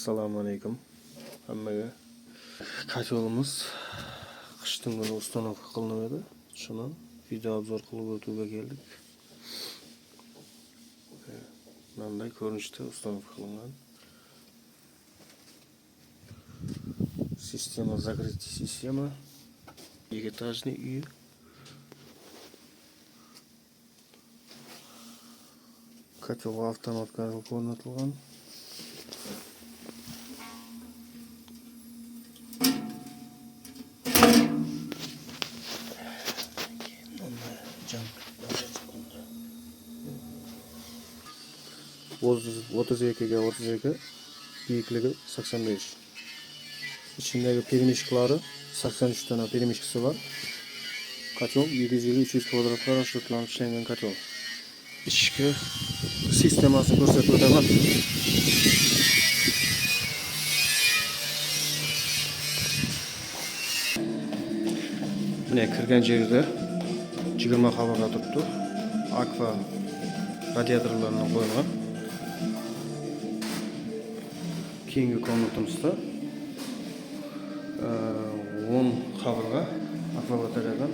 Assalomu alaykum hammaga. Kotelimiz qishdan beri ustanovka qilinib edi. Shuni video obzor qilib o'tuvga keldik. Bunday ko'rinishda ustanovka qilingan. Sistema закрытия sistema. Etajli uy. Kotel avtomatga o'rnatilgan. Otuz ikiga 32, büyüklüğü 85. İçindeki permişkları 83 tane permişkisi var. Katyol 750-300 kvadratlar aşırtlanıp işlengen katyol. İçki sistemasını gösterip ödemen. Mine kirgen жерде 20 қабырға тұрыпты. Аква радиаторларына қойылған. Кейінгі комнатамызда 10 қабырға аква батареядан.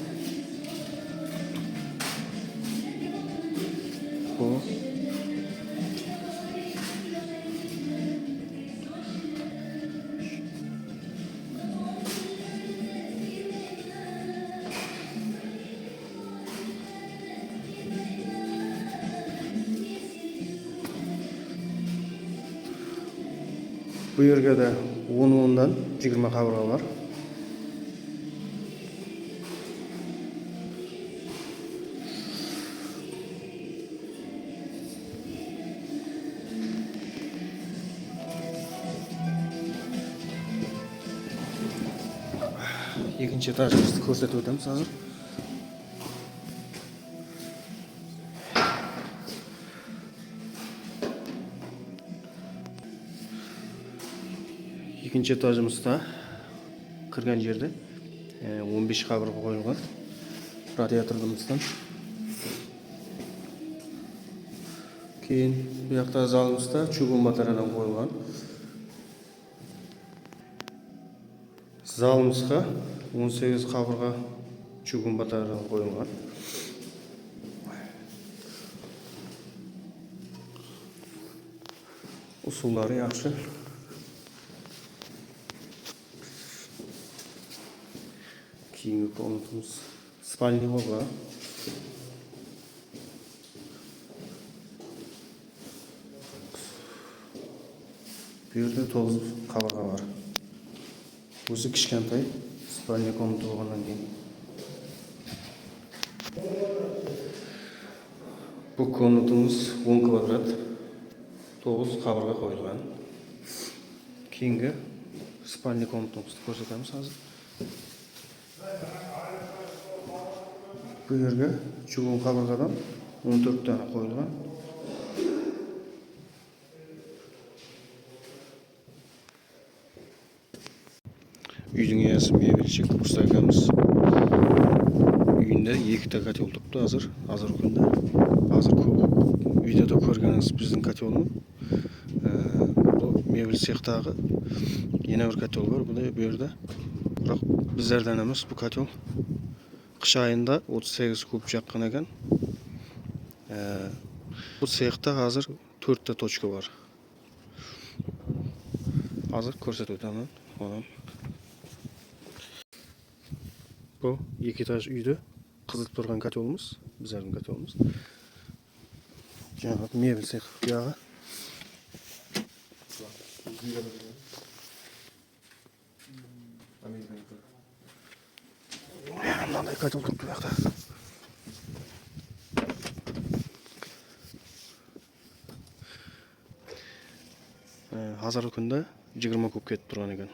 Bu Bu yerге de 10-10'dan 20 қабырға var. Екінші этажымызды көрсетіп өтеміз қазір. İkinci etажымызда кірген жерде 15 қабырға қойылған радиаторымыздан. Кейін bu жақта залымызда чугун батареядан қойылған. Залымызға 18 қабырға чугун батареядан қойылған. Usulları yaxşı. Кейінгі комнатамыз спальный болға. Bu yerде 9 қабырға бар. Өзі кішкентай спальный комната болғаннан кейін. Бұл комнатамыз 10 квадрат, 9 қабырға қойылған. Кейінгі спальный комнатамызды көрсетеміз қазір. Bu yerге чугун қабырғадан 14 тane қойылған. Үйдің иесі мебельщик ұста екенбіз. Үйінде 2 котел тұрыпты азыр күнде. Азыр видеода көргеніңіз біздің котелны. Бұл мебель цехтағы ене бір котел бар. Bu yerде. Бірақ біздерден емес бұл котел. Қыш айында 38 куб жаққан екен. Бұл цехта қазір 4 точка бар. Азыр көрсетіп өтемін. Bu 2 этаж үйді қызылып тұрған котеліміз, біздердің котеліміз. Жаңағы мебель цех бұяғы. Мынандай котел тұрыпты бұяқта. Қазіргі күнде 20 куб кетіп тұрған екен.